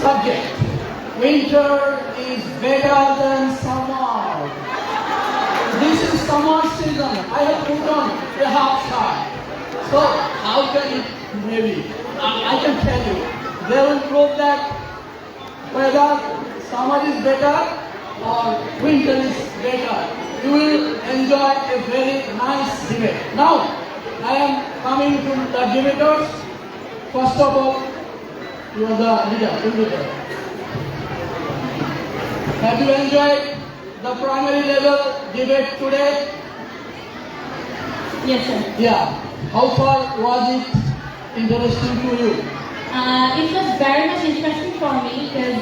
subject. Winter is better than summer. This is summer season. I have put on a half shirt. So how can it maybe? I can tell you. They will prove that whether summer is better or winter is better. You will enjoy a very nice debate. Now, I am coming to the debaters. First of all, you are the leader. Have you enjoyed the primary level debate today? Yes, sir. Yeah. How far was it interesting to you? It was very much interesting for me because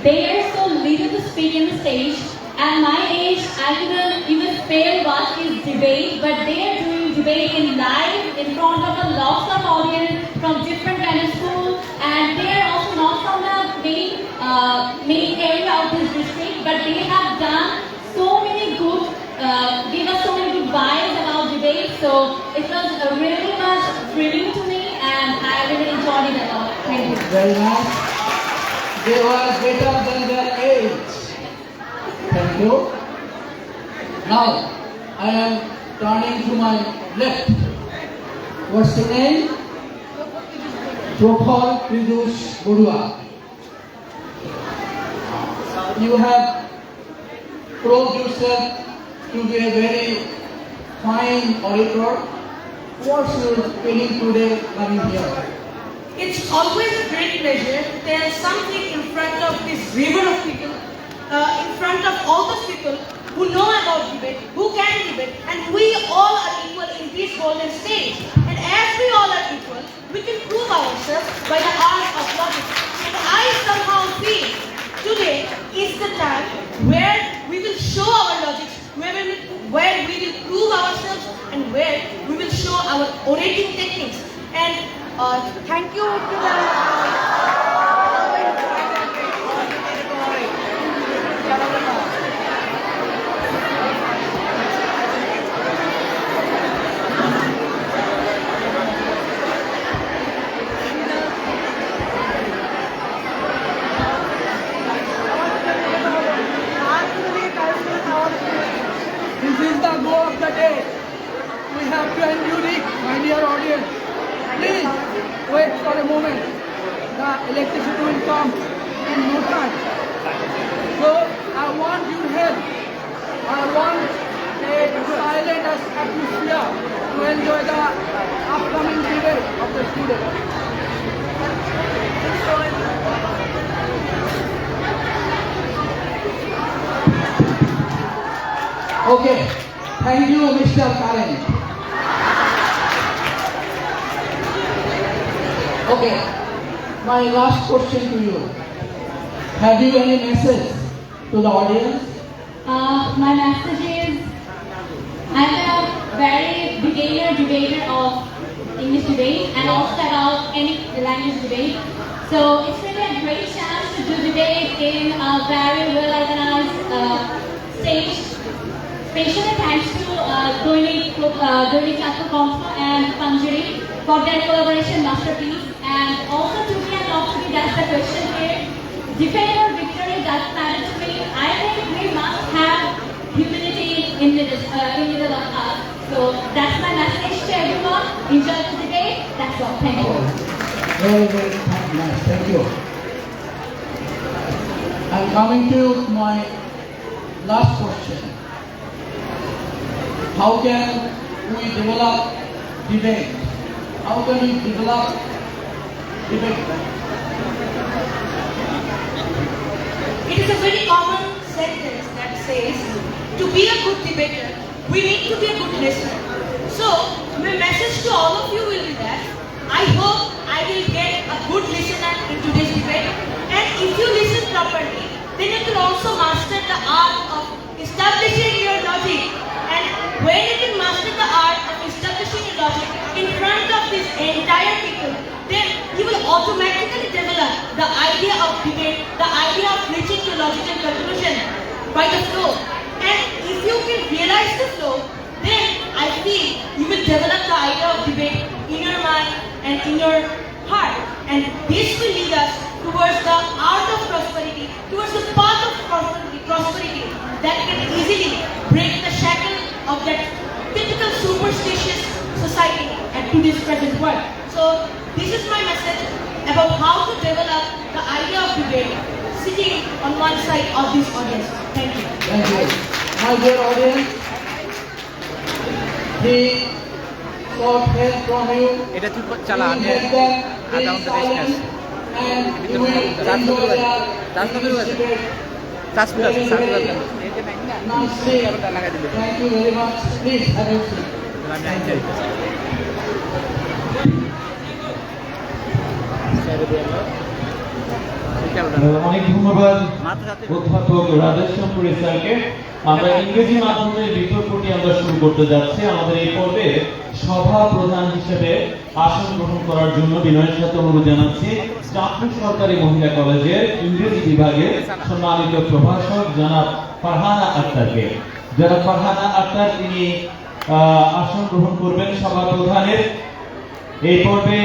they are so little to speak in the stage. At my age, I couldn't even spare what is debate, but they are doing debate in live in front of a lots of audience from different kind of school, and they are also not from the main area of this district, but they have done so many good, gave us so many good vibes about debate. So it was really much thrilling to me, and I really enjoyed it a lot. Thank you. Very nice. They were better than their age. Thank you. Now, I am turning to my left. What's your name? Prokhor Piyush Borua. You have proved yourself to be a very fine orator. What's your feeling today coming here? It's always a great pleasure to tell something in front of this river of people, in front of all those people who know about debate, who can debate, and we all are equal in this golden stage. And as we all are equal, we can prove ourselves by the art of logic. And I somehow feel today is the time where we will show our logic, where we will prove ourselves, and where we will show our orating techniques. And thank you to This is the goal of the day. We have to end unique, my dear audience. Please wait for a moment. The electricity will come in no time. So I want your help. I want a silent atmosphere to enjoy the upcoming debate of the students. Okay, thank you, Mr. Karen. Okay, my last question to you. Have you any message to the audience? My message is, I'm a very beginner debater of English debate and also about any language debate. So it's really a great chance to do debate in a very well organized stage. Especially thanks to Doini Chatur Konsma and Panjari for their collaboration masterpiece, and also to be and not to be, that's the question here. Defend or victory, doesn't matter to me. I think we must have humility in the middle of us. So that's my message to everyone. Enjoy the debate. That's all. Thank you. Very, very nice. Thank you. I'm coming to my last question. How can we develop debate? How can we develop debate? It is a very common sentence that says, to be a good debater, we need to be a good listener. So, my message to all of you will be that I hope I will get a good listener in today's debate. And if you listen properly, then you can also master the art of establishing your logic. And when you can master the art of establishing your logic in front of this entire people, then you will automatically develop the idea of debate, the idea of reaching to logical conclusion by the flow. And if you can realize the flow, then I feel you will develop the idea of debate in your mind and in your heart. And this will lead us towards the art towards the path of prosperity that can easily break the shackle of that typical superstitious society at today's present world. So this is my message about how to develop the idea of debate sitting on one side of this audience. Thank you. Thank you. My dear audience, he sought help from you. এটা তুই You চালা will আমি help them আধা in ঘন্টা rest silence আছে and you will enjoy their debate চাষ করে আছে very, very nicely. লাগাই দিল Thank you very much. Please have a seat. আমি আইতে অনেক ধন্যবাদ মাত্র সাথে অধ্যাপক রাজেশপুরী স্যারকে। আমরা ইংরেজি মাধ্যমে বিতর্কটি আমরা শুরু করতে যাচ্ছি। আমাদের এই পর্বে সভা প্রধান হিসেবে আসন গ্রহণ করার জন্য বিনয়ের সাথে অনুরোধ জানাচ্ছি চাঁদপুর সরকারি মহিলা কলেজের ইংরেজি বিভাগের সম্মানিত প্রভাষক জনাব ফারহানা আক্তারকে। জনাব ফারহানা আক্তার তিনি আসন গ্রহণ করবেন সভা প্রধানের। এই পর্বে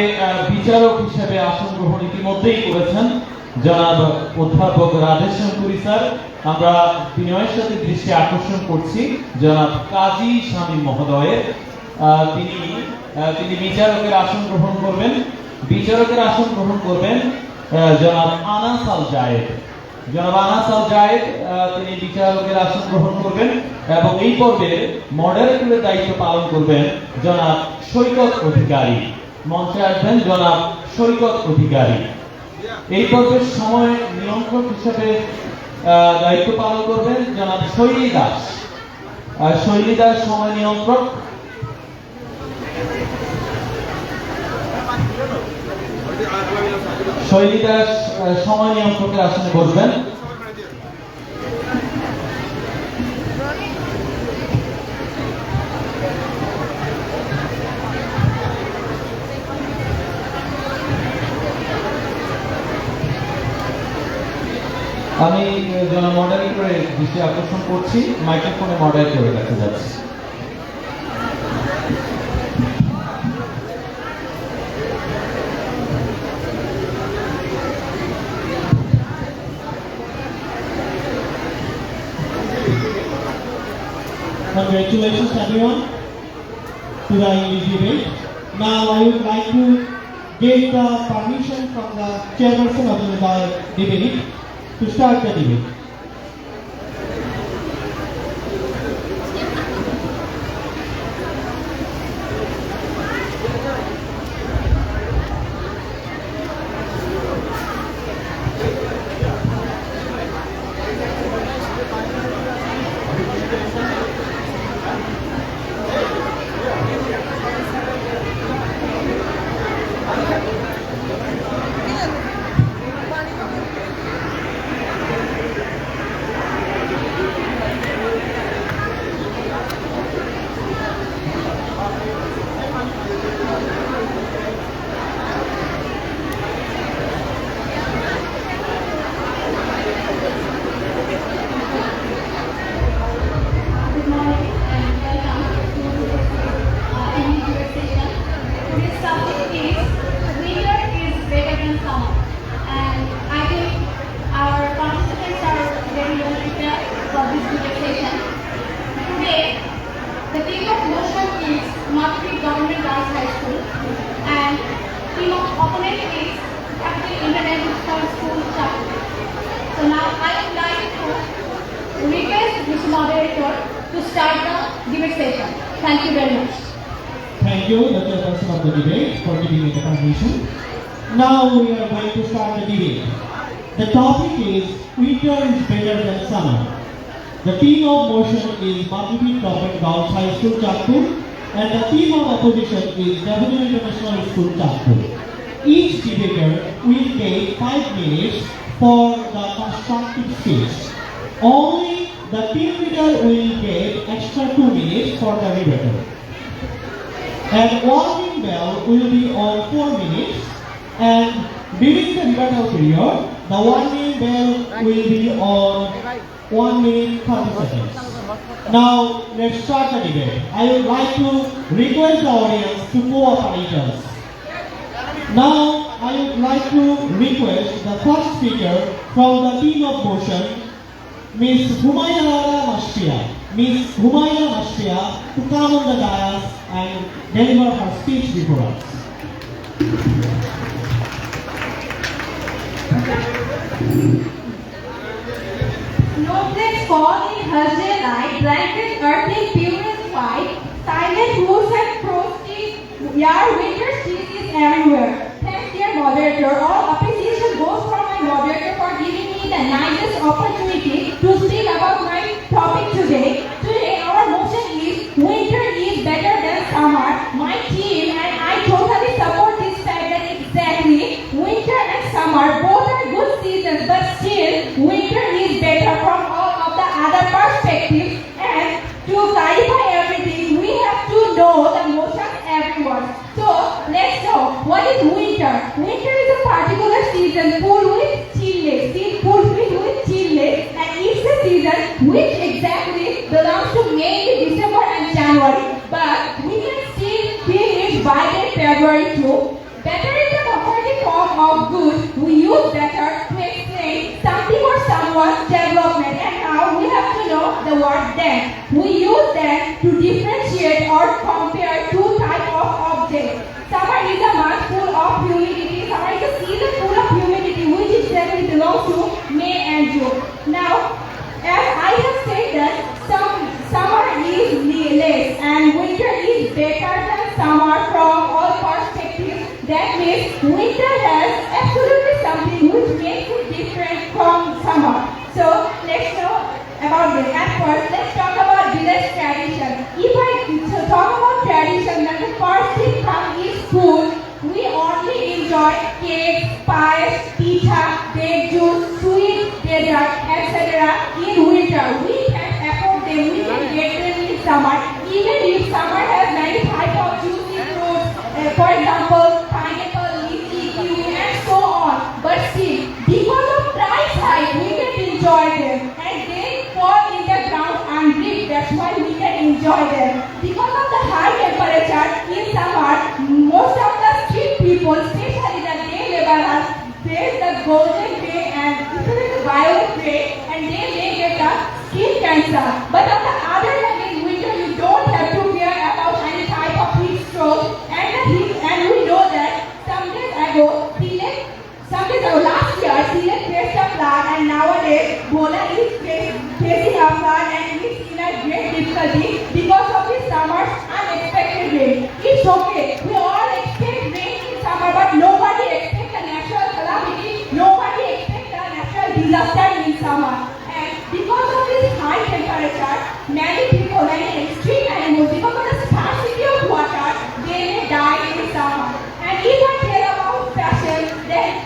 বিচারক হিসেবে আসন গ্রহণ ইতিমধ্যেই করেছেন জনাব অধ্যাপক রাজেশপুরী স্যার। আমরা বিনয়ের সাথে দৃষ্টি আকর্ষণ করছি জনাব কাজী শামীম মহোদয়ের। তিনি বিচারকের আসন গ্রহণ করবেন। বিচারকের আসন গ্রহণ করবেন জনাব আনাস আল জায়েদ। জনাব আনাস আল জায়েদ তিনি বিচারকের আসন গ্রহণ করবেন এবং এই পর্বের মডারেটরের দায়িত্ব পালন করবেন জনাব সৈকত অধিকারী। মঞ্চে আসবেন জনাব সৈকত অধিকারী। এই পর্বের সময় নিয়ন্ত্রক হিসেবে দায়িত্ব পালন করবেন জনাব শৈলী দাস। শৈলী দাস সময় নিয়ন্ত্রক। শৈলী দাস সময় নিয়ন্ত্রকের আসনে বসবেন। আমি যারা মডারেট করে দৃষ্টি আকর্ষণ করছি মাইক্রোফোনে মডারেট করে দেখা যাচ্ছে। Congratulations everyone to the English debate. Now I would like to get the permission from the chairperson of the debate to start the debate. Good morning and welcome to English debate session. Today's subject is winter is better than summer, and I think our participants are very well prepared for this debate session. Today, the theme of motion is Marketing Government Girls High School, and theme of opponent is Capital International School Chapter. So now I would like to request Mr. Moderator to start the debate session. Thank you very much. Thank you, the chairperson of the debate, for giving me the permission. Now we are going to start the debate. The topic is winter is better than summer. The theme of motion is Marketing Government Girls High School Chapter, and the theme of opposition is W International School Chapter. Each debater will take 5 minutes for the constructive speech. Only the team leader will get extra 2 minutes for the debater. And warning bell will be on 4 minutes, and during the rebuttal period, the warning bell will be on 1 minute 30 seconds. Now let's start the debate. I would like to request the audience to cooperate us. Now I would like to request the first speaker from the team of motion, Miss Humayra Mashfia. Miss Humayra Mashfia to come on the dais and deliver her speech before us. Snowflakes fall in Thursday night, blankets earthing pure as white, silent woods and frosty yard, winter cheese is everywhere. Thanks dear moderator, all appreciation goes for my moderator for giving me the nicest opportunity to speak about my topic today. Today our motion is winter is better than summer. My team and I totally support this fact that exactly winter and summer both are good seasons, but still winter is better from all of the other perspectives. And to clarify everything, we have to know the motion everyone. So let's know what is winter. Winter is a particular season full with chills, and it's a season which exactly belongs to May, December and January. But we can still feel it by February too. Better is the comparative form of good. We use better to explain something or someone's development, and now we have to know the word then. We use then to differentiate or compare two types of objects. Summer is a month full of humidity. Summer is a season full of humidity, which exactly belongs to May and June. Now, as I have said that summer is less and winter is better than summer from all perspectives. That means winter has absolutely something which makes it different from summer. So let's know about this. At first, let's talk about village tradition. If I talk about tradition, then the first thing comes is food. We only enjoy cakes, pies, pita, baked juice, sweet dessert, etc. in winter. We can afford them. We can get them in summer. Even if summer has many types of juicy fruits, for example, pineapple, lychee, kiwi, and so on. But still, because of price hike, we can enjoy them, and they fall in the ground undripped. That's why we can enjoy them. Because of the high temperature in summer, most of the street people, especially the day laborers, face the golden gray and the violet gray, and they may get the skin cancer. But on the other hand, in winter, you don't have to fear about any type of heat stroke. And we know that some days ago, last year, Silet faced a flood, and nowadays, Bola is facing a flood and is in a great difficulty because of this summer's unexpected rain. It's okay. We all expect rain in summer, but nobody expects a natural calamity. Nobody expects a natural disaster in summer. And because of this high temperature, many people, many street animals, because of the scarcity of water, they may die in summer. And if I tell about fashion, then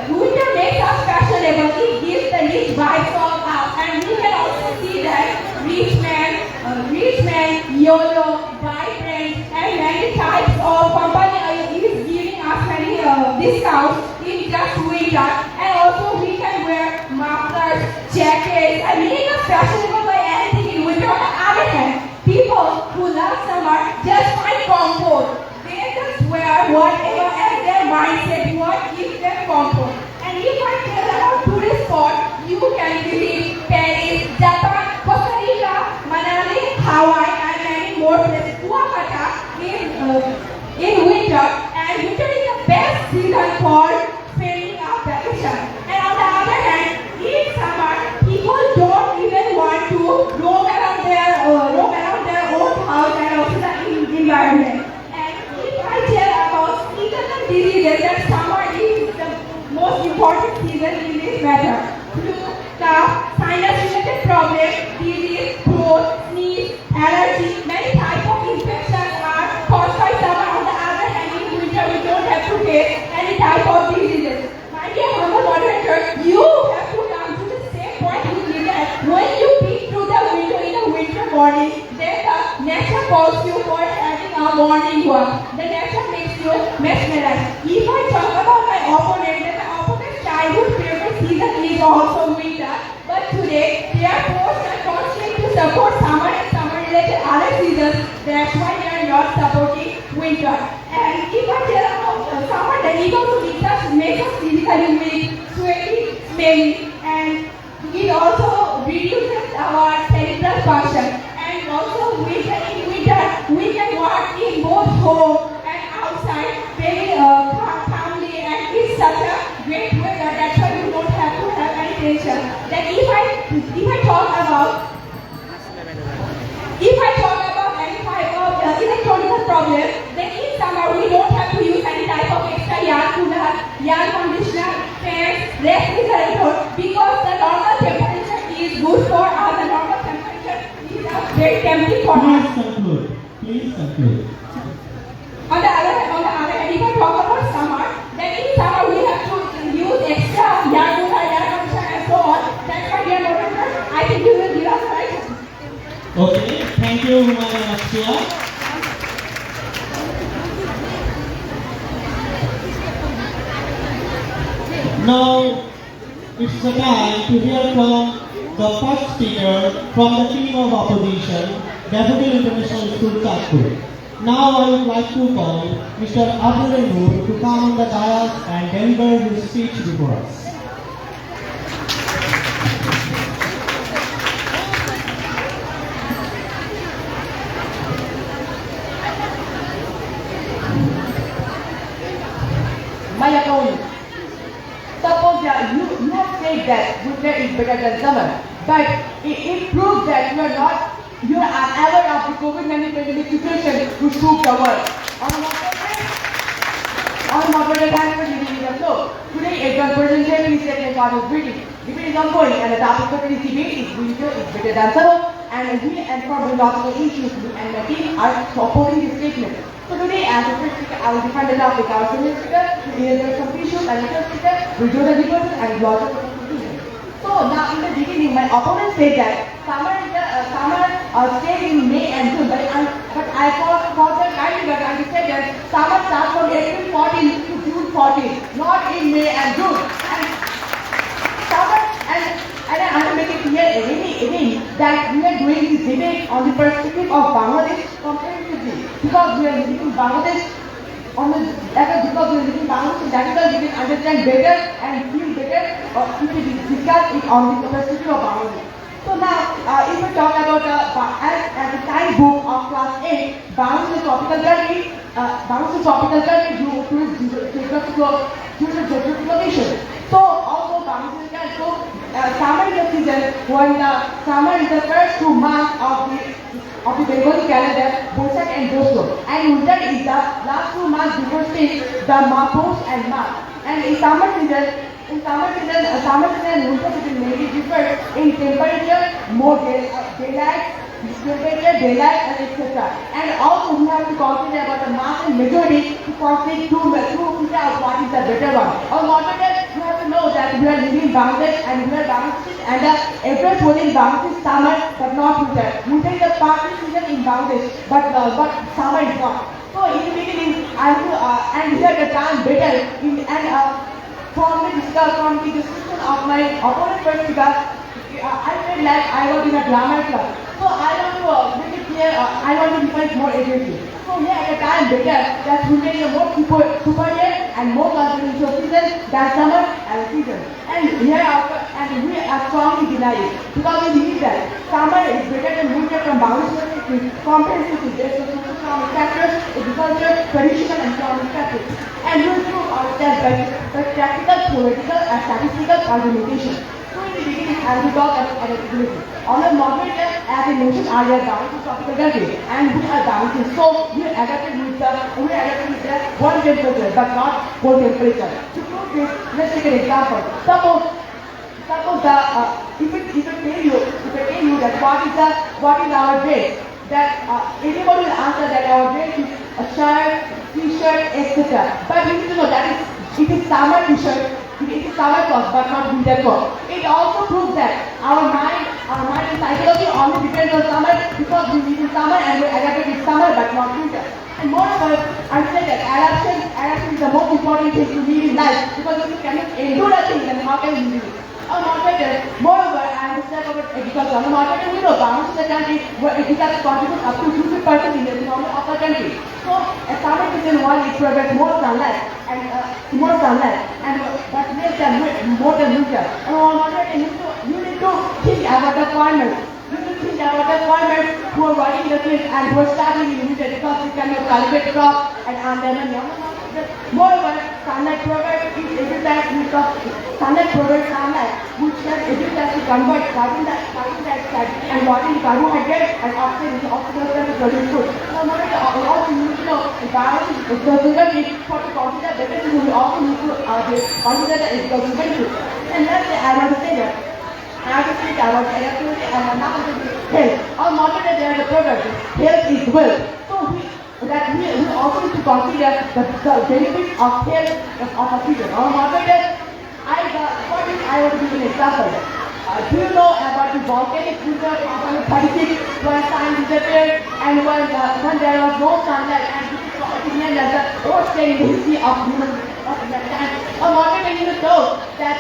winter makes us fashionable. It gives the rich vibes of us, and we can also see that rich man, YOLO, vibrant, and many types of company is giving us many discounts in just winter. And also we can wear mufflers, jackets, and make us fashionable by anything in winter. On the other hand, people who love summer just find comfort. They just wear whatever as their mindset, what gives them comfort. And if I tell about tourist spots, you can visit Paris, Japan, Costa Rica, Manali, Hawaii, and many more places. Kuakata in winter, and winter is the best season for spending a vacation. And on the other hand, in summer, people don't even want to roam around their own house and also the environment. And if I tell about seasonal diseases, that summer is the most important season in this matter. Flu, cough, sinus-related problems, disease, throat, sneeze, allergy, many types of infections are caused by summer. On the other hand, in winter, we don't have to face any type of diseases. My dear humble moderator, you have to come to the same point with me that when you peek through the window in a winter morning, then the nature calls you for having a morning walk. The nature makes you mesmerized. If I talk about my opponent, then my opponent's childhood favorite season is also winter. But today, they are forced and constrained to support summer and summer-related other seasons. That's why they are not supporting winter. And if I tell about summer, then it also makes us physically weak, sweaty, smelly, and it also reduces our cerebral function. And also we can, in winter, we can work in both home and outside very calmly, and it's such a great weather. That's why we don't have to have any tension. Then if I talk about any type of electronic problem, then in summer we don't have to use any type of extra air cooler, air conditioner, fans, refrigerator, because the normal temperature is good for us. The normal temperature is very tempting for us. Please conclude. Please conclude. On the other hand, if I talk about summer, then in summer we have to use extra air cooler, air conditioner, and so on. That's why, dear moderators, I think you will give us a right. Okay, thank you, Humayun and Akshay. Now, it's the time to hear from the first speaker from the team of opposition, Daffodil International School, Kanpur. Now I would like to call Mr. Abdul Noor to come on the dais and deliver his speech before us. My opponent. Suppose that you have said that winter is better than summer, but it proves that you are aware of the COVID-19 pandemic situation which shook the world. On moderated time for living in the flow. Today, Edgar presented his second part of greeting. Debate is ongoing, and the topic of today's debate is winter is better than summer, and we and philosophical issues and the team are supporting this statement. So today, as a first speaker, I will define the topic. Our second speaker will deliver some issues, and the third speaker will do the diversion and logic of the conclusion. So now, in the beginning, my opponent said that summer stays in May and June, but I for the kind that I said that summer starts from April 14 to June 14, not in May and June. And summer and I want to make it clear again that we are doing this debate on the perspective of Bangladesh comparatively, because we are living in Bangladesh because we are living in Bangladesh, that is why we can understand better and feel better if we discuss it on the perspective of Bangladesh. So now, if we talk about as a time book of class 8, Bangladesh tropical country due to its geographical location. So also Bangladesh can summer is the season when the summer is the first 2 months of the Bengali calendar, Boisak and Josho, and winter is the last 2 months before spring, the Posh and March. And in summer season and winter season mainly differ in temperature, more daylight, and etc. And also we have to consider about the mass and majority to consider to figure out what is the better one. Or moderators, you have to know that we are living in Bangladesh and we are Bangladesh, and the average weather in Bangladesh is summer but not winter. Winter is the party season in Bangladesh, but summer is not. So in the beginning, and here the time better from the description of my opponent first speaker, I felt like I was in a grammar class. So I want to make it clear, I want to define more accurately. So here at a time better that winter is a more superior and more consequential season than summer and season. And here we are strongly deny it, because we believe that summer is better than winter from Bangladesh perspective, comprehensive based on economic factors, agriculture, traditional and economic factors. And we will prove ourselves by practical, theoretical and statistical argumentation. So in the beginning, I will talk about adaptability. On the moderator, as I mentioned earlier, balancing tropical country, and we are balancing. So we are adapted with the one temperature, but not cold temperature. To prove this, let's take an example. Suppose if I tell you that what is our dress, that anybody will answer that our dress is a shirt, t-shirt, etc. But we need to know that it is summer t-shirt, it is summer clothes, but not winter clothes. It also proves that our mind and psychology only depends on summer, because we live in summer and we adapted with summer but not winter. And moreover, I said that adaptation is the most important thing to live in life, because if you cannot endure a thing, then how can you live it? Moreover, I understand about agriculture. On the market, we know Bangladesh is a country where agriculture contributes up to 50% in the economy of the country. So a farmer is in one, it provides more sunlight and that's less than more than winter. On the market, you need to think about the farmers. You need to think about the farmers who are working the field and who are starting in winter because they cannot cultivate crops and earn their money. Moreover, sunlight provides every time sunlight provides sunlight, which can every time to convert carbon dioxide and water into carbohydrate and oxygen into oxygen to produce food. So, also need to know environment is the sugar need for to consider better food. We also need to consider the sugar food. And lastly, I want to say that I have to speak about electricity and now health. On market there is a product. Health is wealth. So we also need to consider the benefits of health of a people. On market, I want to give an example. Do you know about the volcanic winter of 36 when sun disappeared and when there was no sunlight and it meant that the ocean in the history of human of that time. On market, you know that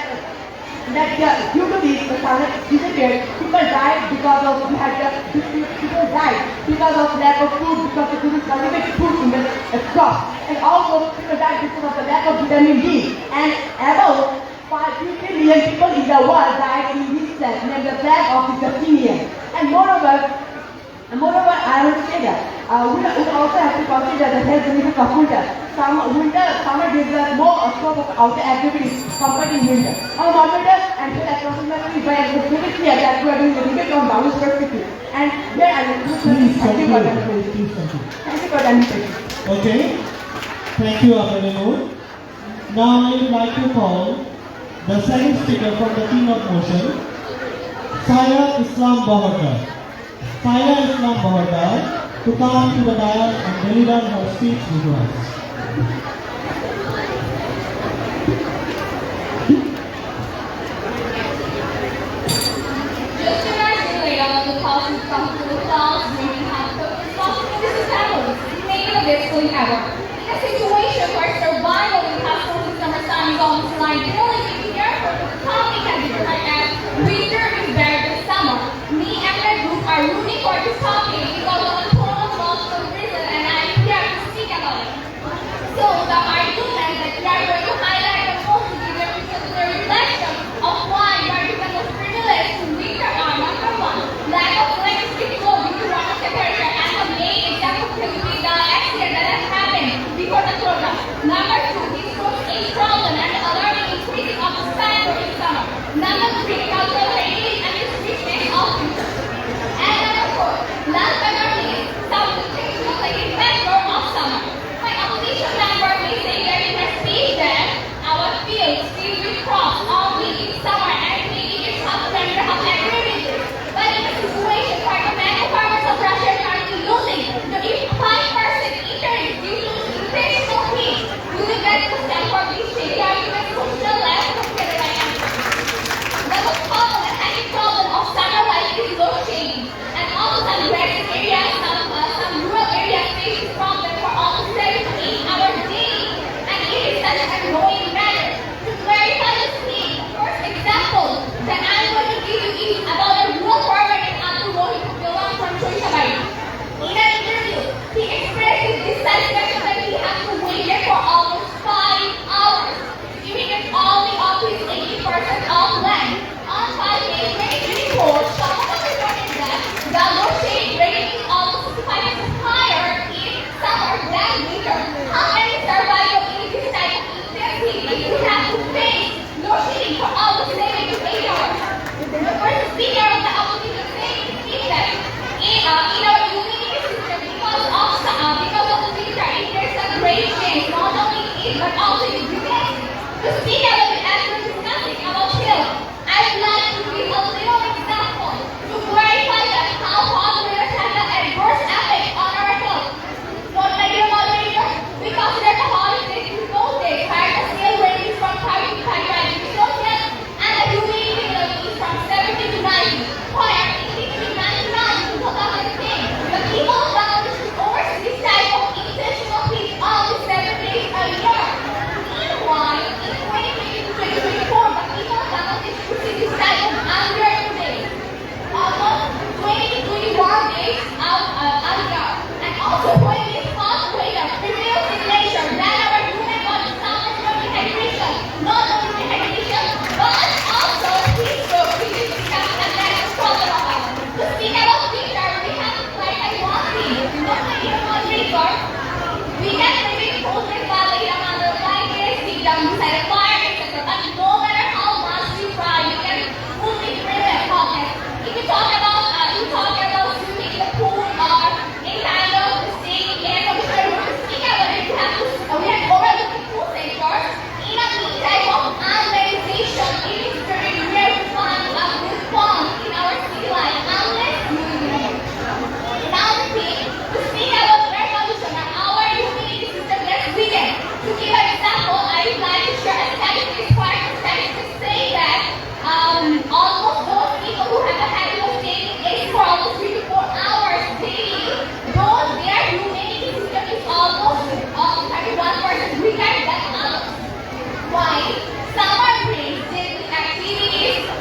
due to this, the sunlight disappeared. People died because of people died because of lack of food, because they couldn't cultivate food in the crops, and also people died because of the lack of vitamin D. And about 50 million people in the world died in this flag, named the flag of the Palestinians. And moreover, I want to say that we also have to consider the health benefits of winter. Summer gives us more scope of outer activities compared to winter. On winter, and here approximately by very clear that we are doing a debate on Bangladesh perspective. And here I will thank you for that. Thank you for that. Okay. Thank you, Abdul. Now I would like to call the second speaker from the team of motion, Saira Islam Bahadar. Saira Islam Bahadar to come to the dais and deliver her speech to us. Just imagine later the thousands come to the clouds, bringing half the responsibilities to families, making a bit going ever. In a situation where survival in pastoral summer sun is almost like really being careful with the topic can be defined as winter is better than summer. Me and my group are rooting for this topic because of the total loss of reason and I am here to speak about it. So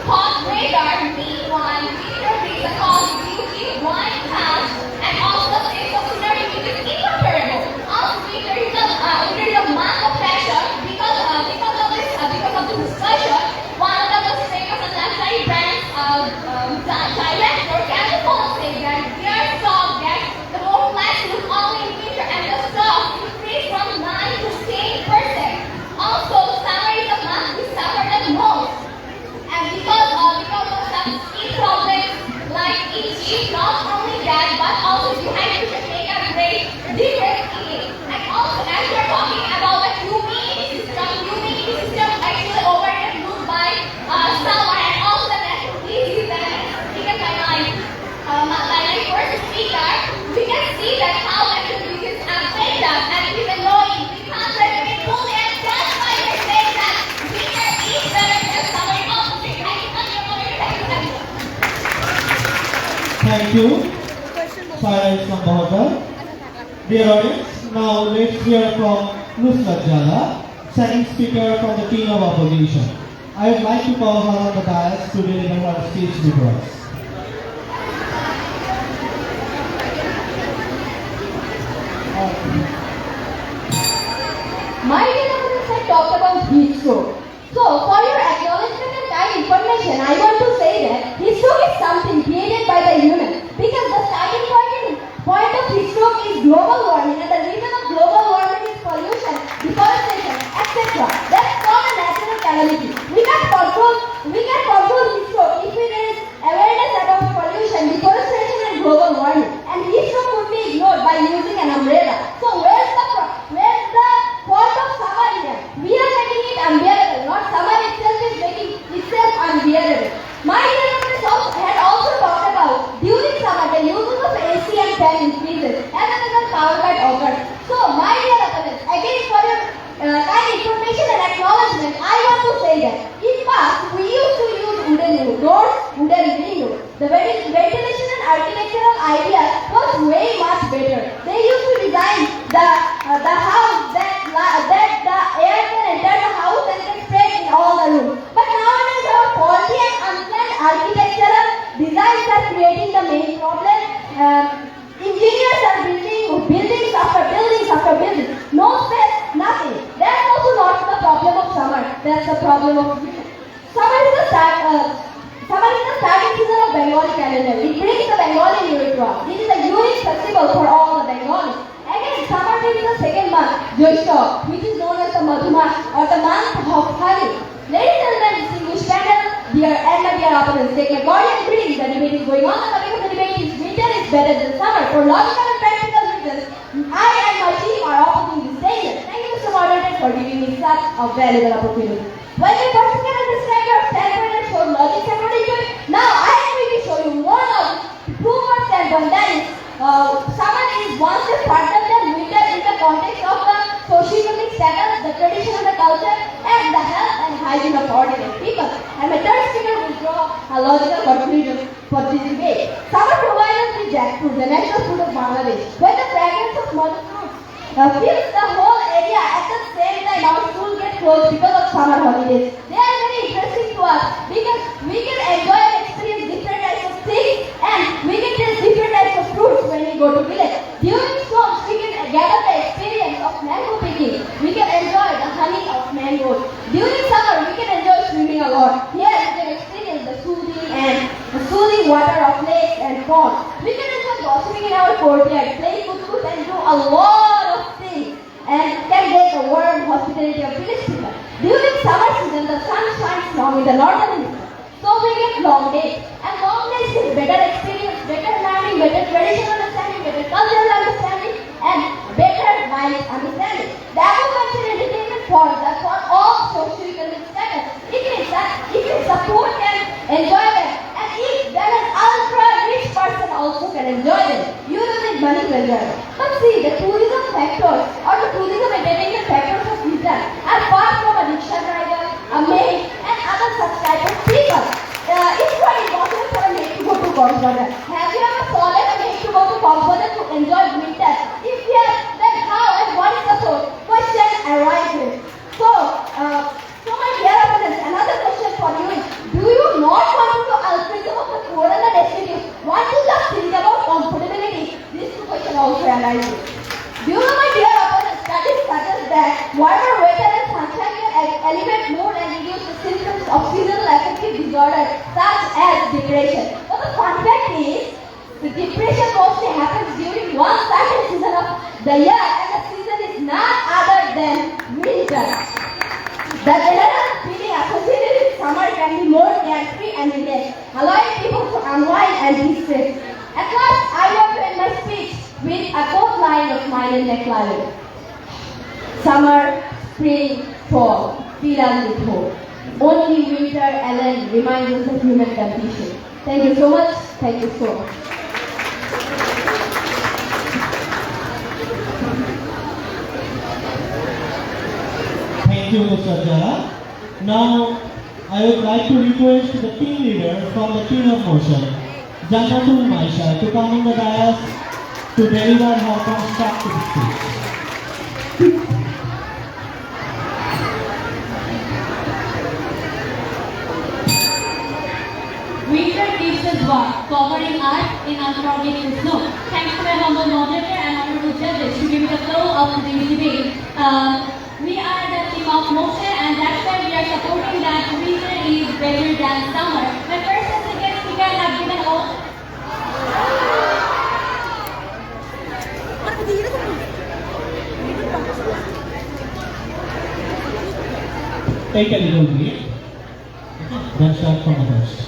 called radar, B1, meter visa called UG1 task, and also the phase of scenery which is incomparable. Also, meter is a mark of pressure because of this discussion. One of the most famous and luxury brands, director Captain Paul said that their stock gets the more flexible only in winter, and the stock increased from 9 to 10%. Also, summer is the month we suffer the most. And because of some skin problems like itchy, not only that, but also dehydration make a great difference in it. And also, as we are talking about the humidity system actually overrated by summer, and also the natural disease that is taken by my first speaker, we can see that how natural diseases affect us, and it is annoying. We can't recommend fully and trust by your saying that winter is better than summer. Thank you. Silence from Bahadar. Dear audience, now let's hear from Nusrat Jala, second speaker from the team of opposition. I would like to call her on the dais to deliver her speech before us. My dear audience, I talked about heat stroke. So, for your acknowledgement and kind information, I want to say that heat stroke is something created by the human, because the starting point of heat stroke is global warming, and the reason of global warming is pollution, deforestation, etc. That's not a natural calamity. We can control heat stroke if there is awareness about pollution, deforestation, and global warming. And heat stroke would be ignored by using an umbrella. So where's the fault of summer here? We are making it unbearable. Not summer itself is making itself unbearable. My dear friends had also talked about during summer the uses of AC and fan increases, as a result power cut occurs. So my dear friends, again for your kind information and acknowledgement, I want to say that in past we used to use wooden doors, wooden windows. The ventilation and architectural idea was way much better. They used to design the house that the air can enter the house and can spread in all the rooms. But nowadays our faulty and unplanned architectural designs are creating the main problem. Engineers are building buildings after buildings. No space, nothing. That's also not the problem of summer. That's the problem of winter. Summer is the starting season of Bengali calendar. It brings the Bengali New Year to us. It is a unique festival for all the Bengalis. Again, summer brings the second month, Joishta, which is known as the Madhumash or the month of honey. Ladies and gentlemen, distinguished panel, dear and my dear opponents, take my cordial greetings. The debate is going on. The topic of the debate is winter is better than summer. For logical and practical reasons, I and my team are opposing this statement. Thank you, Mr. Moderator, for giving me such a valuable opportunity. When we first can understand your standpoint and show logic according to it, now I am going to show you more logic to prove our standpoint. That is, summer is one step further than winter in the context of the socio-economic status, the tradition and the culture, and the health and hygiene of ordinary people. And my third speaker will draw a logical conclusion for this debate. Summer provides us with jackfruit, the national food of Bangladesh, where the fragrance of mother fruits fills the whole area. At the same time, our schools get closed because of summer holidays. They are very interesting to us because we can enjoy and experience different types of things, and we can taste different types of fruits when we go to village. During storms, we can gather the experience of mango picking. We can enjoy the honey of mangoes. During summer, we can enjoy swimming a lot. Here, we can experience the soothing water of lakes and ponds. We can enjoy gossiping in our courtyard, playing football, and do a lot of things, and can get the warm hospitality of village people. During summer season, the sun shines long in the northern hemisphere, so we get long days. And long days is better experience, better learning, better traditional understanding, better cultural understanding, and better mind understanding. The agriculture entertainment for all socio-economic status. If you support them, enjoy them, and if then an ultra-rich person also can enjoy them. You don't need money to enjoy them. But see, the tourism factors or the tourism entertainment factors of visa are far from a rickshaw driver, a maid, and other such type of people. It's quite impossible for a maid to go to Coxbazar. Have you ever saw a maid to go to Coxbazar to enjoy winter? If yes, then how and what is the source? Question arises. So my dear friends, another question for you is, do you not affective disorders such as depression. But the fun fact is, the depression mostly happens during one certain season of the year, and the season is none other than winter. The general feeling associated with summer can be more carefree and relaxed, allowing people to unwind and de-stress. At last, I want to end my speech with a quote line of Myron McLaren. Summer, spring, fall, fill us with hope. Only winter alone reminds us of human condition. Thank you so much. Thank you so much. Thank you, Mr. Jara. Now, I would like to request the team leader from the team of motion, Jannatul Maisha, to come on the dais to deliver her constructive speech. Winter gives us warmth, covering us in unforgettable snow. Thanks to my humble moderator and honorable judges to give me the flow of today's debate. We are the team of motion, and that's why we are supporting that winter is better than summer. My first and second speaker have given all. Take a little break. Then start from the first.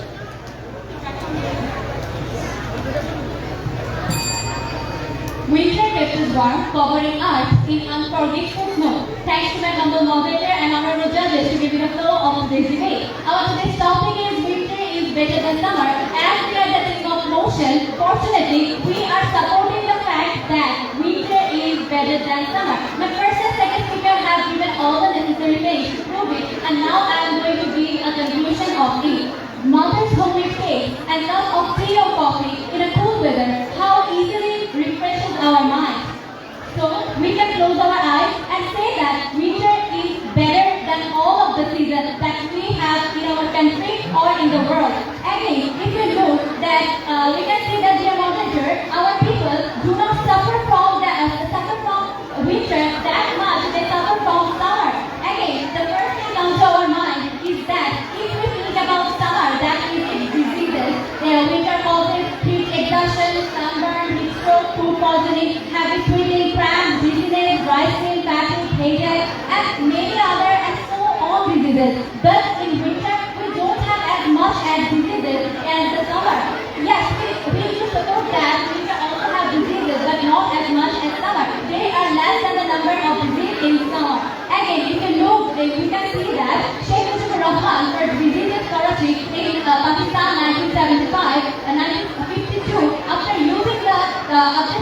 Winter kept us warm, covering us in unforgettable snow. Thanks to my humble moderator and honorable judges to give me the flow of today's debate. Our today's topic is winter is better than summer. As we are the team of motion, fortunately, we are supporting the fact that winter is better than summer. My first and second speaker have given all the necessary things to prove it, and now I am going to give a conclusion of it. Mother's homemade cake and cup of tea or coffee in a cool weather, how easily refreshes our mind. So we can close our eyes and say that winter is better than all of the seasons that we have in our country or in the world. Again, if we look that we can see that dear moderator, our people do not suffer from winter that much. They suffer from summer. Again, the first thing comes to our mind is that if we think about summer, that is its diseases. Winter causes heat exhaustion, sunburn, heat stroke, food poisoning, heavy sweating, cramps, dizziness, dry skin, fatigue, headache, and many other and so on diseases. But in winter, we don't have as much as diseases as the summer. Yes, we do support that winter also have diseases, but not as much as summer. They are less than the number of diseases in summer. Again, if you look, we can see that Sheikh Mujibur Rahman first visited Karachi in Pakistan 1975 and 1952. After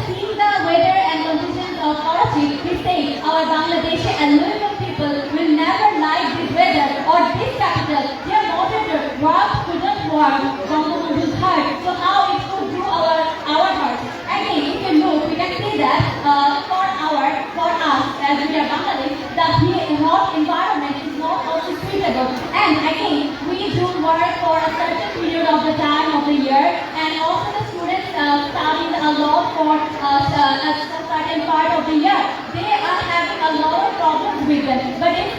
seeing the weather and conditions of Karachi, he said, our Bangladeshi and Louisville people will never like this weather or this capital. Their moderator, work couldn't warm Bangladesh's heart, so how it could do our hearts. Again, if you look, we can see that for us, as we are Bangladesh, the hot environment is not also suitable. And again, we do work for a certain period of the time of the year, and also the students studying a lot for a certain part of the year. They are having a lot of problems with them. But in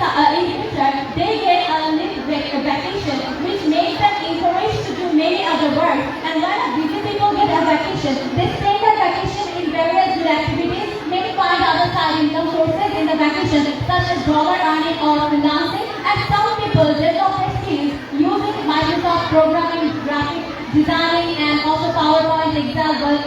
winter, they get a little vacation, which makes them encouraged to do many other work. And when busy people get a vacation, they spend their vacation in various good activities, maybe find other side income sources in the vacation, such as dollar earning or freelancing. And some people develop their skills using Microsoft programming, graphic designing, and also PowerPoint, Excel, word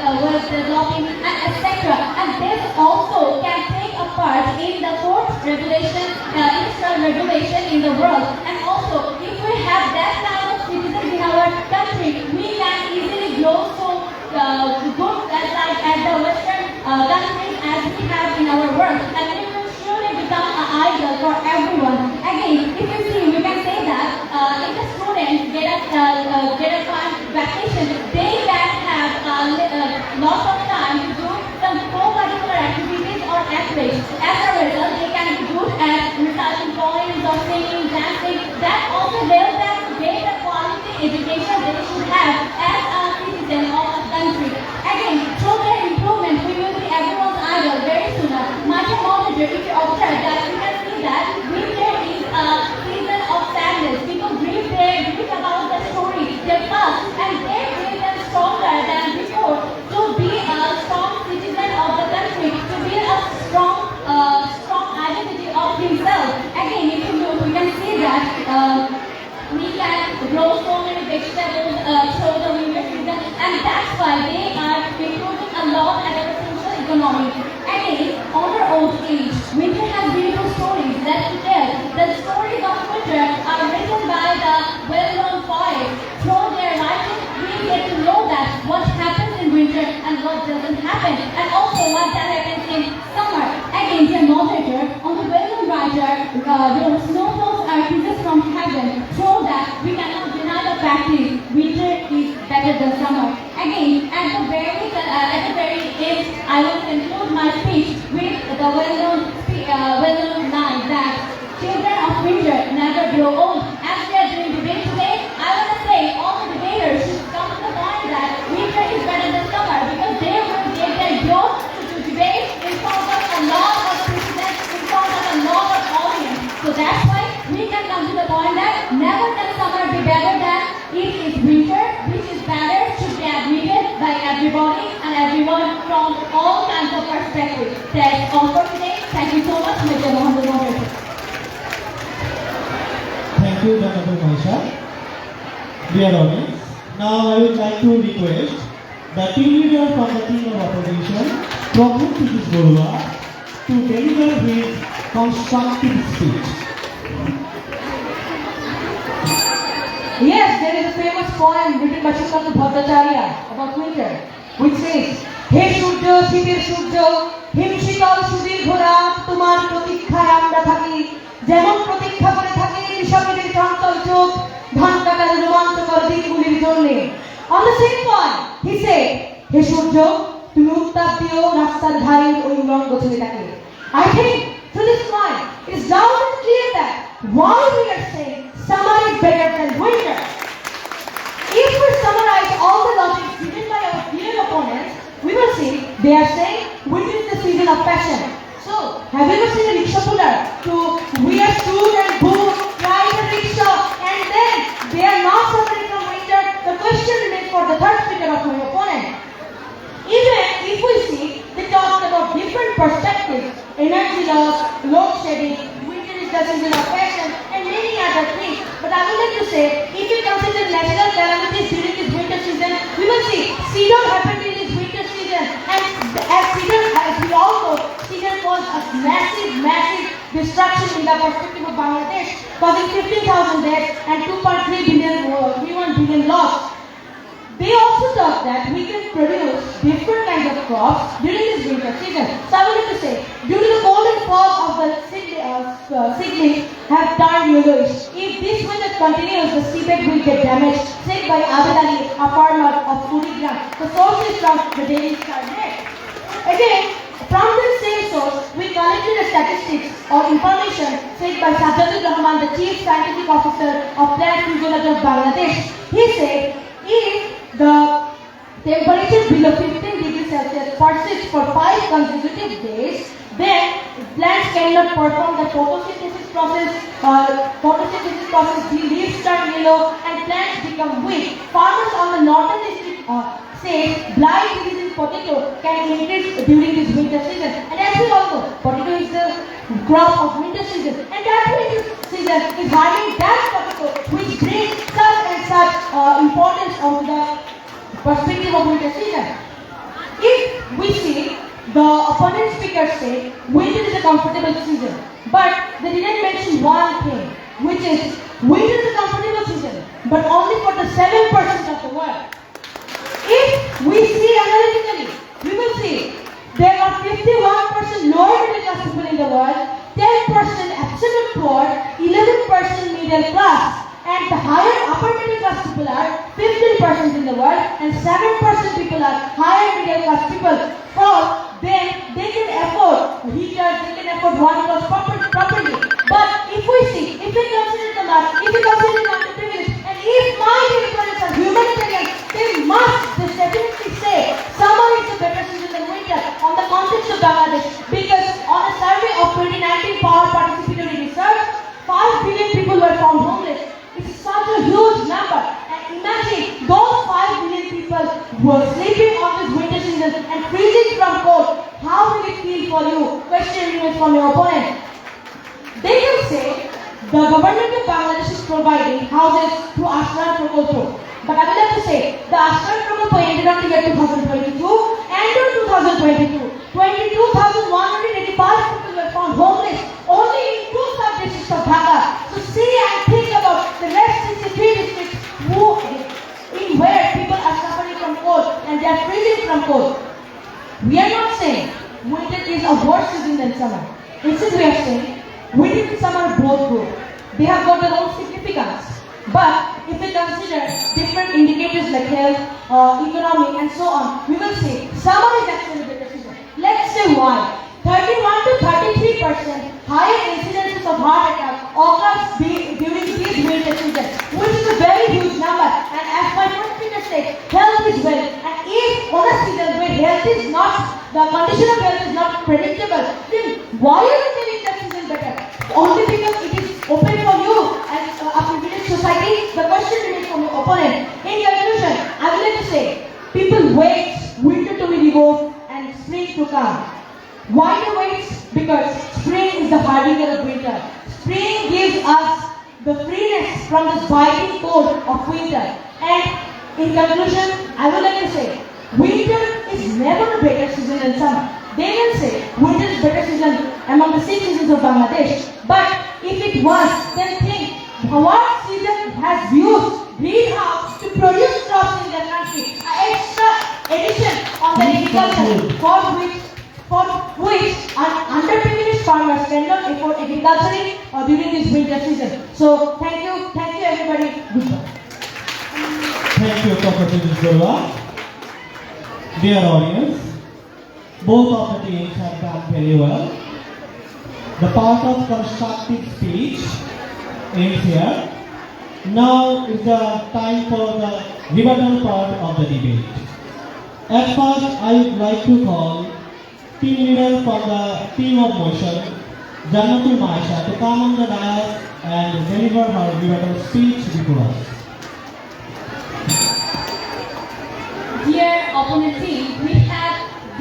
developing, and etc. And this also can take a part in the fourth regulation, industrial regulation in the world. And also, if we have that kind of citizens in our country, we can easily grow so good as the Western countries as we have in our world. And we will surely become an idol for everyone. Again, if you see, we can say that if the students get a fun vacation, they can have lots of time to do some co-curricular activities or athletes. As a result, they can be good at reciting poems or singing, dancing. That also helps them to get the quality education they should have as a citizen of a country. Again, through their improvement, we will be everyone's idol very soon. My dear monitor, if you observe that, you can see that winter is a season of sadness. People grieve their laws and our social economy. Again, on our old age, winter has beautiful stories that to tell. The stories of winter are written by the well-known poets. Through their writing, we get to know that what happens in winter and what doesn't happen, and also what that happens in summer. Again, dear moderator, on the well-known writer, snowfalls are pieces from heaven. Through that, we cannot deny the fact is winter is better than summer. Again, at the very end, I will conclude my speech with the well-known line that children of winter never grow old. As we are doing debate today, I want to say all the debaters should come to the point that winter is better than summer because they will get their growth to debate in front of a lot of precedents, in front of a lot of audience. So that's why we can come to the point that never can summer be better than it is winter, which is better, should be admitted by everybody and everyone from all kinds of perspectives. That's all for today. Thank you so much, Mr. Mohammed Mohammed. Thank you, Dr. Maisha. Dear audience, now I would like to request the team leader from the team of opposition, Prabhu Titis Borua, to deliver his constructive speech. Yes, there is a famous poem written by Shrikanta Bhattacharya about winter, which says, "He Surya, Shitir Surya, Him Shikal Sudhir Ghorat, Tumar Pratikkhaya Amra Thaki, Jemon Pratikha Kore Thaki, Kishokeder Chanchal Chok, Dhan Katar Romanchokor Dingulir Jonne." On the same point, he said, "He Surya, Tumi Uttap Dio, Rastar Dhari Oi Ulango Chhilitaকে." I think to this point, it is loud and clear that why we are saying summer is better than winter. If we summarize all the logics given by our dear opponents, we will see they are saying winter is the season of passion. So, have you ever seen a rickshaw puller to wear suit and boots, ride a rickshaw, and then they are not suffering from winter? The question remains for the third speaker of my opponent. Even if we see they talk about different perspectives, energy loss, load shedding, winter is the season of passion, and many other things. But I would like to say, if we consider natural calamities during this winter season, we will see Sidon happened in this winter season, and as Sidon, as we all know, Sidon was a massive destruction in the perspective of Bangladesh, causing 15,000 deaths and 2.3 billion loss. They also thought that we can produce different kinds of crops during this winter season. So I would like to say, due to the cold and fog of the seedlings have turned yellowish. If this weather continues, the seabed will get damaged, said by Abed Ali, a farmer of Kurigram. The source is from the Daily Star Net. Again, from this same source, we collected the statistics or information said by Sajjadur Rahman, the Chief Scientific Officer of Plant Physiology of Bangladesh. He said, if the temperature below 15 degrees Celsius persists for 5 consecutive days, then plants cannot perform the photosynthesis process. The leaves turn yellow and plants become weak. Farmers on the northern district say blight disease in potato can increase during this winter season. And as we all know, potato is the crop of winter season, and that winter season is harming that potato, which brings such and such importance onto the perspective of winter season. If we see, the opponent speakers say winter is a comfortable season, but they didn't mention one thing, which is winter is a comfortable season, but only for the 7% of the world. If we see analytically, we will see there are 51% lower middle class people in the world, 10% absolute poor, 11% middle class, and the higher upper middle class people are 15% in the world, and 7% people are higher middle class people. For them, they can afford heaters, they can afford one clothes properly. But if we consider the mass, if we consider the underprivileged, and if my opponents are humanitarian, they definitely say summer is a better season than winter on the context of Bangladesh, because on a survey of 2019 Power Participatory Research, 5 billion people were found homeless. It's such a huge number, and imagine those 5 billion people who are sleeping on this winter season and freezing from cold. How will it feel for you? Question remains from your opponent. They can say the government of Bangladesh is providing houses through Ashram Prokolpo. But I would like to say, the Ashram Prokolpo ended on the year 2022, and in 2022. 22,185 people were found homeless only in 2 sub-districts of Dhaka. So see and think about the rest 63 districts in where people are suffering from cold and they are freezing from cold. We are not saying winter is a worse season than summer. Instead we are saying winter and summer are both good. They have got their own significance. But if we consider different indicators like health, economy and so on, we will say summer is actually better season. Let's say why. 31 to 33% higher incidences of heart attack occurs during this winter season, which is a very huge number. And as my first speaker said, health is wealth. And if on a season where health is not, the condition of health is not predictable, then why are we saying that season better? Only because it is open for you as a privileged society. The question remains from your opponent. In conclusion, I would like to say, people wait winter to be removed and spring to come. Why they wait? Because spring is the harbinger of winter. Spring gives us the freeness from the biting cold of winter. And in conclusion, I would like to say, winter is never a better season than summer. They will say winter is better season among the 6 seasons of Bangladesh. But if it was, then think what season has used greenhouse to produce crops in their country? An extra addition on the agriculture for which underprivileged farmers cannot afford agriculture during this winter season. So thank you everybody. Goodbye. Thank you, Professor Zola. Dear audience, both of the teams have done very well. The part of constructive speech ends here. Now is the time for the rebuttal part of the debate. At first, I would like to call team leader for the team of motion, Jannatul Maisha, to come on the dais and deliver her rebuttal speech before us. Dear opponent team, we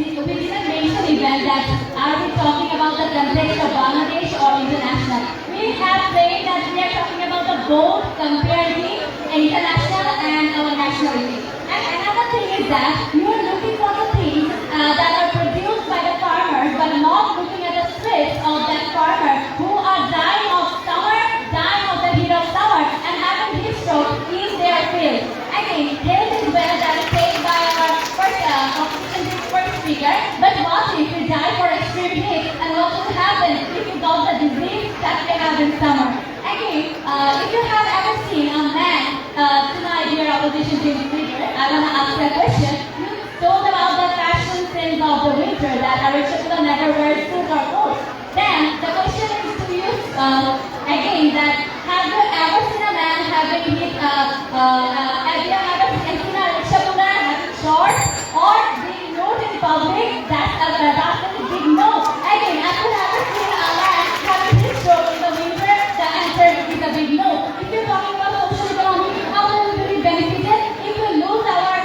didn't mention event that are we talking about the context of Bangladesh or international. We have said that we are talking about the both comparing international and our nationality. And another thing is that you are looking for the things that are produced by the farmers, but not looking at the streets of that farmer who are dying of summer, dying of the heat of summer, and having heat stroke in their field. Again, health is well, that is said by our first speaker. But what if we die for extreme heat, and what will happen if you got the disease that we have in summer? Again, if you have ever seen a man, tonight dear opposition team leader, I want to ask you a question. You told about the fashion sense of the winter that Arishakula never wears suit or coat. Then the question is to you again that have you ever seen a man having his have you ever seen a Arishakula having shorts or being nude in public? That's a big no. Again, have you ever seen a man having his stroke in the winter? The answer is a big no. If you're talking about social economy, how will we be benefited if we lose our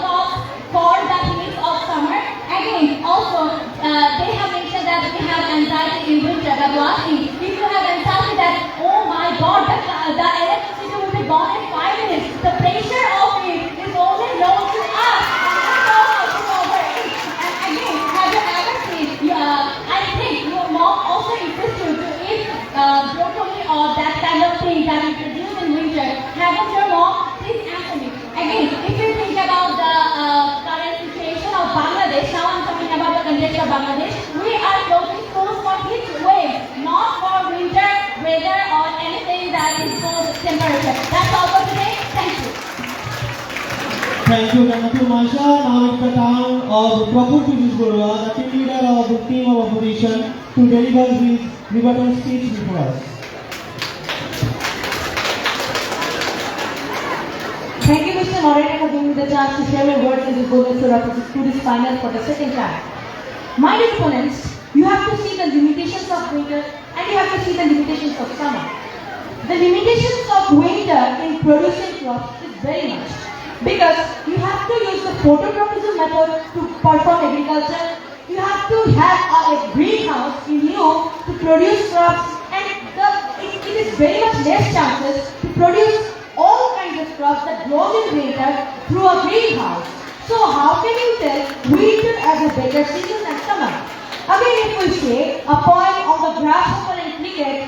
crops for the heat of summer? Again, also they have mentioned that we have anxiety in winter. But what if you have anxiety that, oh my God, the electricity will be gone in 5 minutes. The pressure of it is only known to us. And again, have you ever seen? I think your mom also insists you to eat broccoli or that kind of thing that we produce in winter. Haven't your mom? Please answer me. Again, if you think about the current situation of Bangladesh, now I'm talking about the context of Bangladesh, we are closing schools for heat waves, not for winter weather or anything that is cold temperature. That's all for today. Thank you. Thank you, Jannatul Maisha. Now it's the time of Prabhu Tujisburwa, the team leader of the team of opposition, to deliver his rebuttal speech before us. Thank you, Mr. Moderator, for giving me the chance to share my words in this Bhubaneswar Students Final for the second time. My dear opponents, you have to see the limitations of winter and you have to see the limitations of summer. The limitations of winter in producing crops is very much because you have to use the phototropism method to perform agriculture. You have to have a greenhouse in you to produce crops, and it is very much less chances to produce all kinds of crops that grow in winter through a greenhouse. So how can you tell winter as a better season than summer? Again, if we say a point on the grasshopper in cricket,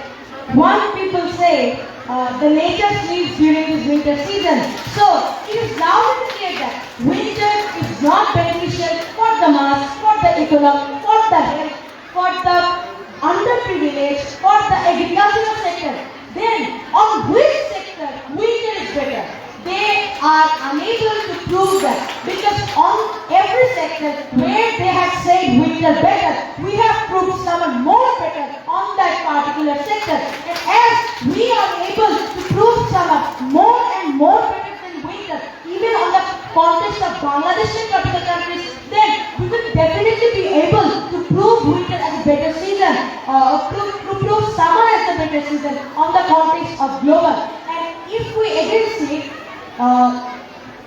one people say the nature sleeps during this winter season. So it is now clear that winter is not beneficial for the mass, for the economy, for the health, for the underprivileged, for the agricultural sector. Then on which sector winter is better? They are unable to prove that, because on every sector where they have said winter better, we have proved summer more better on that particular sector. And as we are able to prove summer more and more better than winter, even on the context of Bangladesh and tropical countries, then we will definitely be able to prove winter as a better season, to prove summer as a better season on the context of global. And if we again see,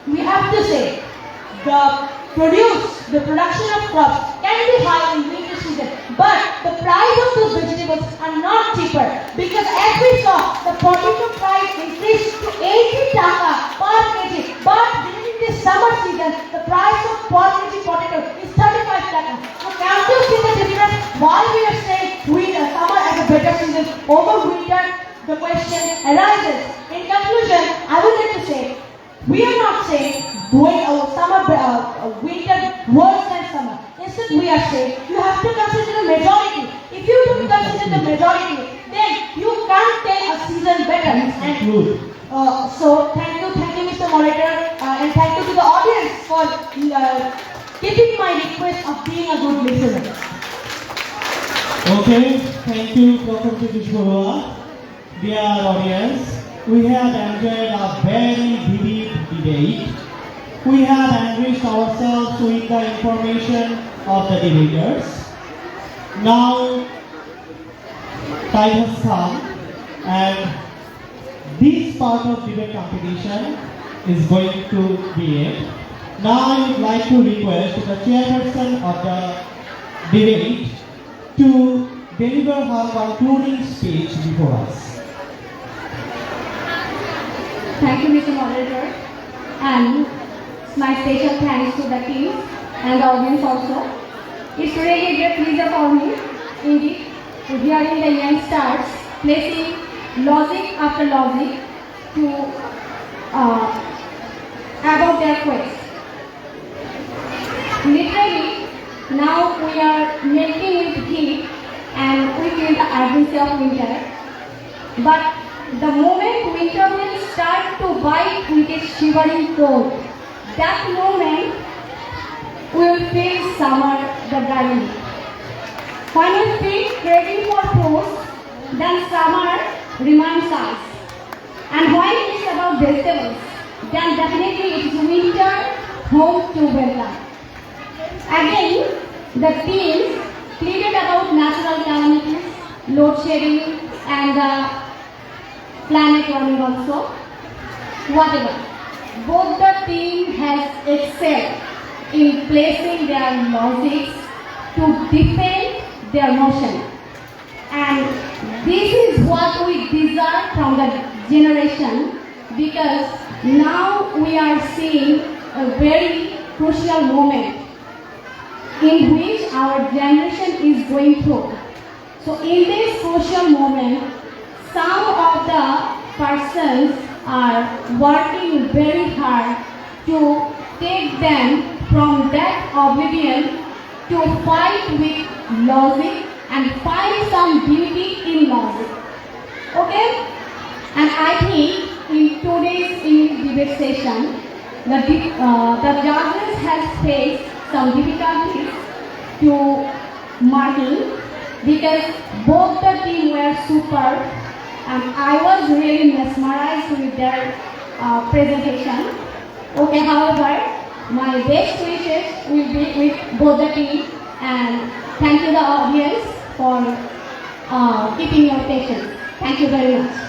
we have to say the production of crops can be high in winter season, but the price of those vegetables are not cheaper, because as we saw, the potato price increased to 80 taka per kg, but during this summer season, the price of per kg potato is 35 taka. So can't you see the difference? Why we are saying summer as a better season over winter? The question arises. In conclusion, I would like to say, we are not saying winter worse than summer. Instead, we are saying you have to consider the majority. If you don't consider the majority, then you can't tell a season better. And so thank you, Mr. Moderator, and thank you to the audience for keeping my request of being a good listener. Okay, thank you, Dr. Pritish Barua. Dear audience, we have enjoyed a very vivid debate. We have enriched ourselves with the information of the debaters. Now, time has come, and this part of debate competition is going to be it. Now, I would like to request the chairperson of the debate to deliver her concluding speech before us. Thank you, Mr. Moderator, and my special thanks to the team and the audience also. It's really a great pleasure for me, indeed, to hearing the youngsters placing logic after logic to about their quest. Literally, now we are melting with heat and we feel the urgency of winter. But the moment winter will start to bite with its shivering cold, that moment we will feel summer the driving. When we feel craving for fruits, then summer reminds us. And when it is about vegetables, then definitely it is winter home to welcome. Again, the teams pleaded about natural calamities, load shedding, and the planet warming also. Whatever, both the team has excelled in placing their logics to defend their motion. And this is what we deserve from the generation, because now we are seeing a very crucial moment in which our generation is going through. So in this crucial moment, some of the persons are working very hard to take them from that oblivion to fight with logic and find some beauty in logic. Okay? And I think in today's English debate session, the judges has faced some difficulties to marking, because both the team were superb, and I was really mesmerized with their presentation. Okay, however, my best wishes will be with both the team, and thank you the audience for keeping your patience. Thank you very much.